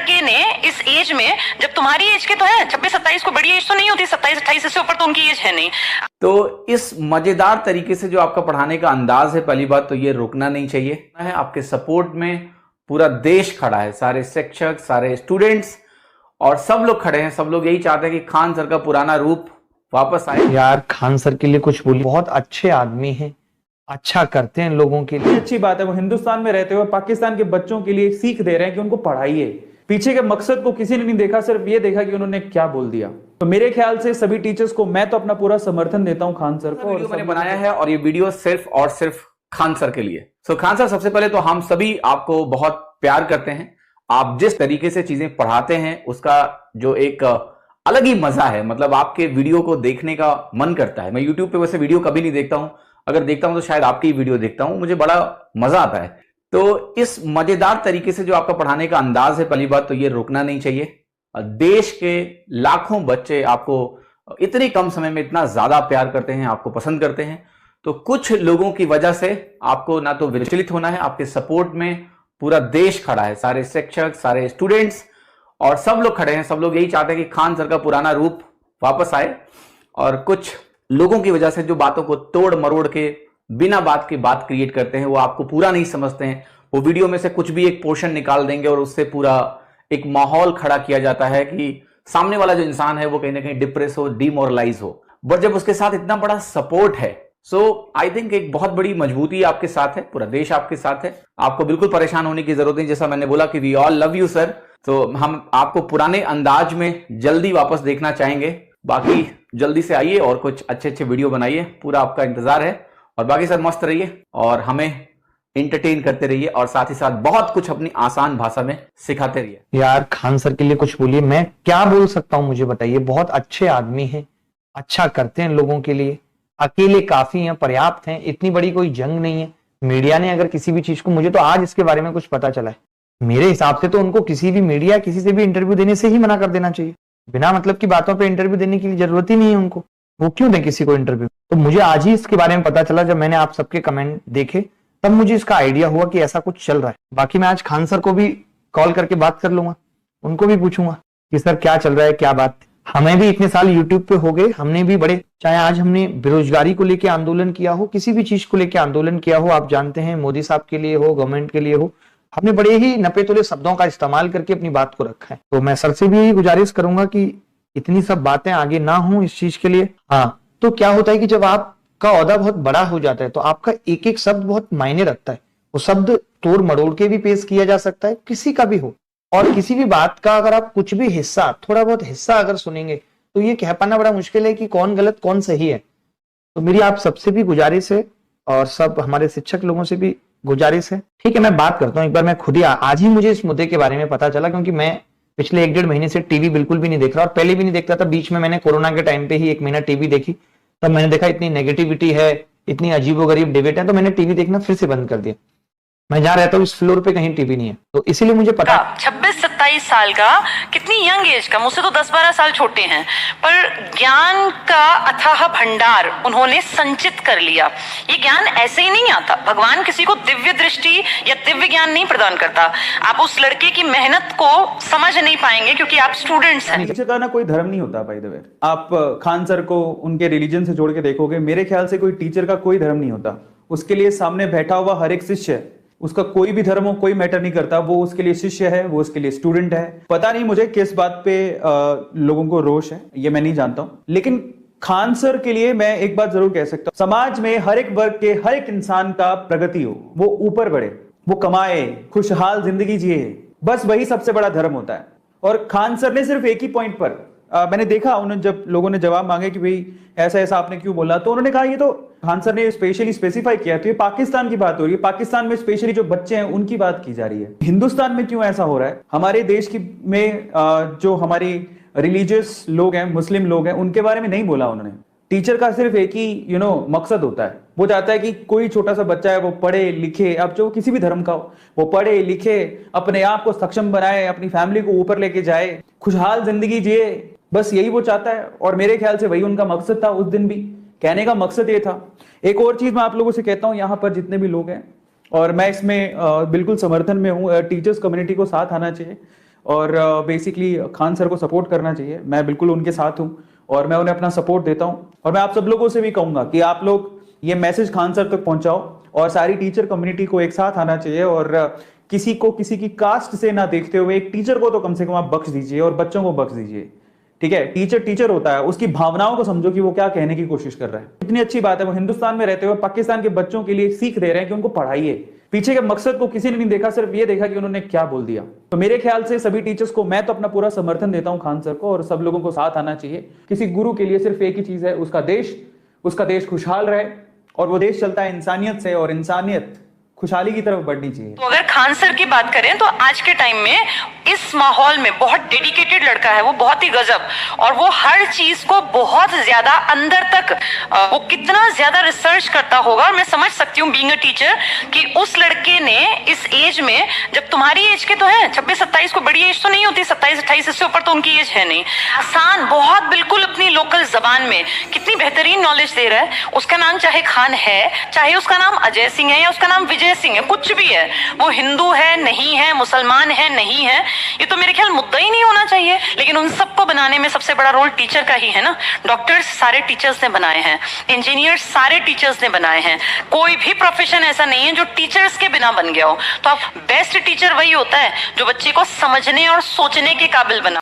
लड़के ने इस एज में, जब तुम्हारी एज के तो है 26-27 को, बड़ी एज तो नहीं होती 27-28 से ऊपर तो उनकी एज है नहीं। तो इस मजेदार तरीके से जो आपका पढ़ाने का अंदाज है, पहली बात तो ये रुकना नहीं चाहिए है। आपके सपोर्ट में पूरा देश खड़ा है, सारे शिक्षक, सारे स्टूडेंट्स और सब लोग खड़े हैं। सब लोग यही चाहते हैं कि खान सर का पुराना रूप वापस आए। यार खान सर के लिए कुछ बोलिए, बहुत अच्छे आदमी हैं, अच्छा करते हैं लोगों के लिए। अच्छी बात है, वो हिंदुस्तान में रहते हुए पाकिस्तान के बच्चों के लिए सीख दे रहे हैं कि उनको पढ़ाइए। पीछे के मकसद को किसी ने नहीं देखा, सिर्फ ये देखा कि उन्होंने क्या बोल दिया। तो मेरे ख्याल से सभी टीचर्स को मैं तो अपना पूरा समर्थन देता हूं खान सर को। वीडियो मैंने बनाया है और ये वीडियो सिर्फ और सिर्फ खान सर के लिए। सो खान सर, सबसे पहले तो हम सभी आपको बहुत प्यार करते हैं। आप जिस तरीके से चीजें पढ़ाते हैं उसका जो एक अलग ही मजा है, मतलब आपके वीडियो को देखने का मन करता है। मैं यूट्यूब पे वैसे वीडियो कभी नहीं देखता हूं, अगर देखता हूं तो शायद आपकी वीडियो देखता हूं, मुझे बड़ा मजा आता है। तो इस मजेदार तरीके से जो आपका पढ़ाने का अंदाज है, पहली बात तो ये रुकना नहीं चाहिए। देश के लाखों बच्चे आपको इतने कम समय में इतना ज्यादा प्यार करते हैं, आपको पसंद करते हैं। तो कुछ लोगों की वजह से आपको ना तो विचलित होना है, आपके सपोर्ट में पूरा देश खड़ा है, सारे शिक्षक, सारे स्टूडेंट्स और सब लोग खड़े हैं। सब लोग यही चाहते हैं कि खान सर का पुराना रूप वापस आए। और कुछ लोगों की वजह से जो बातों को तोड़ मरोड़ के बिना बात के बात क्रिएट करते हैं, वो आपको पूरा नहीं समझते हैं। वो वीडियो में से कुछ भी एक पोर्शन निकाल देंगे और उससे पूरा एक माहौल खड़ा किया जाता है कि सामने वाला जो इंसान है वो कहीं ना कहीं डिप्रेस हो, डिमोरलाइज हो। बट जब उसके साथ इतना बड़ा सपोर्ट है, सो आई थिंक एक बहुत बड़ी मजबूती आपके साथ है, पूरा देश आपके साथ है। आपको बिल्कुल परेशान होने की जरूरत नहीं। जैसा मैंने बोला कि we all love you sir, तो हम आपको पुराने अंदाज में जल्दी वापस देखना चाहेंगे। बाकी जल्दी से आइए और कुछ अच्छे अच्छे वीडियो बनाइए, पूरा आपका इंतजार है। और बाकी सर मस्त रहिए और हमें इंटरटेन करते रहिए और साथ ही साथ बहुत कुछ अपनी आसान भाषा में सिखाते रहिए। यार खान सर के लिए कुछ बोलिए, मैं क्या बोल सकता हूँ मुझे बताइए। बहुत अच्छे आदमी हैं, अच्छा करते हैं लोगों के लिए, अकेले काफी हैं, पर्याप्त हैं, इतनी बड़ी कोई जंग नहीं है। मीडिया ने अगर किसी भी चीज को, मुझे तो आज इसके बारे में कुछ पता चला है, मेरे हिसाब से तो उनको किसी भी मीडिया, किसी से भी इंटरव्यू देने से ही मना कर देना चाहिए। बिना मतलब की बातों पे इंटरव्यू देने की जरूरत ही नहीं है उनको, वो क्यों दें किसी को इंटरव्यू। तो मुझे आज ही इसके बारे में पता चला, जब मैंने आप सबके कमेंट देखे तब मुझे इसका आइडिया हुआ कि ऐसा कुछ चल रहा है। बाकी मैं आज खान सर को भी कॉल करके बात कर लूंगा, उनको भी पूछूंगा कि सर क्या चल रहा है, क्या बात। हमें भी इतने साल यूट्यूब पे हो गए, हमने भी बड़े, चाहे आज हमने बेरोजगारी को लेकर आंदोलन किया हो, किसी भी चीज को लेकर आंदोलन किया हो, आप जानते हैं, मोदी साहब के लिए हो, गवर्नमेंट के लिए हो, हमने बड़े ही नपे तुले शब्दों का इस्तेमाल करके अपनी बात को रखा है। तो मैं सर से भी यही गुजारिश करूंगा कि इतनी सब बातें आगे ना हो इस चीज के लिए। हाँ, तो क्या होता है कि जब आपका ओहदा बहुत बड़ा हो जाता है तो आपका एक एक शब्द बहुत मायने रखता है। वो शब्द तोड़ मरोड़ के भी पेश किया जा सकता है, किसी का भी हो। और किसी भी बात का अगर आप कुछ भी हिस्सा, थोड़ा बहुत हिस्सा अगर सुनेंगे तो ये कह पाना बड़ा मुश्किल है कि कौन गलत कौन सही है। तो मेरी आप सबसे भी गुजारिश है और सब हमारे शिक्षक लोगों से भी गुजारिश है। ठीक है, मैं बात करता हूँ एक बार। मैं खुद ही आज ही मुझे इस मुद्दे के बारे में पता चला, क्योंकि मैं पिछले 1-1.5 महीने से टीवी बिल्कुल भी नहीं देख रहा और पहले भी नहीं देखता था। बीच में मैंने कोरोना के टाइम पे ही 1 महीना टीवी देखी, तब मैंने देखा इतनी नेगेटिविटी है, इतनी अजीबोगरीब डिबेट है, तो मैंने टीवी देखना फिर से बंद कर दिया। मैं जहाँ रहता हूँ इस फ्लोर पे कहीं टीवी नहीं है, तो इसीलिए मुझे पता। 26-27 साल का, कितनी यंग एज का, मुझसे तो 10-12 साल छोटे हैं, पर ज्ञान का अथाह भंडार उन्होंने संचित कर लिया। ये ज्ञान ऐसे ही नहीं आता। भगवान किसी को दिव्य दृष्टि या दिव्य ज्ञान नहीं प्रदान करता। आप उस लड़के की मेहनत को समझ नहीं पाएंगे क्योंकि आप स्टूडेंट्स हैं। टीचर का ना कोई धर्म नहीं होता बाय द वे। आप खान सर को उनके रिलीजन से जोड़ के देखोगे, मेरे ख्याल से कोई टीचर का कोई धर्म नहीं होता। उसके लिए सामने बैठा हुआ हर एक शिष्य, उसका कोई भी धर्म हो, कोई मैटर नहीं करता। वो उसके लिए शिष्य है, वो उसके लिए स्टूडेंट है। पता नहीं मुझे किस बात पे लोगों को रोष है, ये मैं नहीं जानता हूं। लेकिन खान सर के लिए मैं एक बात जरूर कह सकता हूं, समाज में हर एक वर्ग के हर एक इंसान का प्रगति हो, वो ऊपर बढ़े, वो कमाए, खुशहाल जिंदगी जिए, बस वही सबसे बड़ा धर्म होता है। और खान सर ने सिर्फ एक ही पॉइंट पर मैंने देखा, उन्होंने जब लोगों ने जवाब मांगे कि भाई ऐसा ऐसा आपने क्यों बोला, तो उन्होंने कहा, ये तो खान सर ने स्पेशली स्पेसिफाई किया, तो ये पाकिस्तान की बात हो रही है, पाकिस्तान में स्पेशली जो बच्चे हैं उनकी बात की जा रही है। हिंदुस्तान में क्यों ऐसा हो रहा है? हमारे देश की में जो हमारी रिलीजियस लोग हैं, मुस्लिम लोग हैं, उनके बारे में नहीं बोला उन्होंने। टीचर का सिर्फ एक ही मकसद होता है, वो चाहता है कि कोई छोटा सा बच्चा है वो पढ़े लिखे, अब जो किसी भी धर्म का हो, वो पढ़े लिखे, अपने आप को सक्षम बनाए, अपनी फैमिली को ऊपर लेके जाए, खुशहाल जिंदगी जिए, बस यही वो चाहता है। और मेरे ख्याल से वही उनका मकसद था। उस दिन भी कहने का मकसद ये था। एक और चीज मैं आप लोगों से कहता हूं, यहाँ पर जितने भी लोग हैं, और मैं इसमें बिल्कुल समर्थन में हूं, टीचर्स कम्युनिटी को साथ आना चाहिए। और बेसिकली खान सर को सपोर्ट करना चाहिए। मैं बिल्कुल उनके साथ हूँ और मैं उन्हें अपना सपोर्ट देता हूँ। और मैं आप सब लोगों से भी कहूंगा कि आप लोग ये मैसेज खान सर तक पहुंचाओ और सारी टीचर कम्युनिटी को एक साथ आना चाहिए और किसी को किसी की कास्ट से ना देखते हुए एक टीचर को तो कम से कम आप बख्श दीजिए और बच्चों को बख्श दीजिए। ठीक है, टीचर टीचर होता है, उसकी भावनाओं को समझो कि वो क्या कहने की कोशिश कर रहा है। इतनी अच्छी बात है, वो हिंदुस्तान में रहते हुए पाकिस्तान के बच्चों के लिए सीख दे रहे हैं कि उनको पढ़ाइए। पीछे के मकसद को किसी ने नहीं देखा, सिर्फ ये देखा कि उन्होंने क्या बोल दिया। तो मेरे ख्याल से सभी टीचर्स को मैं तो अपना पूरा समर्थन देता हूं खान सर को, और सब लोगों को साथ आना चाहिए। किसी गुरु के लिए सिर्फ एक ही चीज है, उसका देश खुशहाल रहे, और वो देश चलता है इंसानियत से, और इंसानियत खुशहाली की तरफ बढ़नी चाहिए। तो अगर खान सर की बात करें तो आज के टाइम में इस माहौल में बहुत डेडिकेटेड लड़का है वो, बहुत ही गजब, और वो हर चीज को बहुत ज्यादा अंदर तक वो कितना ज्यादा रिसर्च करता होगा। और मैं समझ सकती हूँ बीइंग अ टीचर कि उस लड़के ने इस एज में, जब तुम्हारी एज के तो है 26-27, को बड़ी एज तो नहीं होती, 27-28 इससे ऊपर तो उनकी एज है नहीं, आसान बहुत बिल्कुल अपनी लोकल जबान में कितनी बेहतरीन नॉलेज दे रहा है। उसका नाम चाहे खान है, चाहे उसका नाम अजय सिंह है या उसका नाम विजय सिंह है, कुछ भी है, वो हिंदू है नहीं है, मुसलमान है नहीं है, ये तो मेरे ख्याल मुद्दा ही नहीं होना चाहिए। लेकिन उन सबको बनाने में सबसे बड़ा रोल टीचर का ही है ना। डॉक्टर्स सारे टीचर्स ने बनाए हैं, इंजीनियर्स सारे टीचर्स ने बनाए हैं, कोई भी प्रोफेशन ऐसा नहीं है जो टीचर्स के बिना बन गया हो। तो आप बेस्ट टीचर वही होता है जो बच्चे को समझने और सोचने के काबिल बना।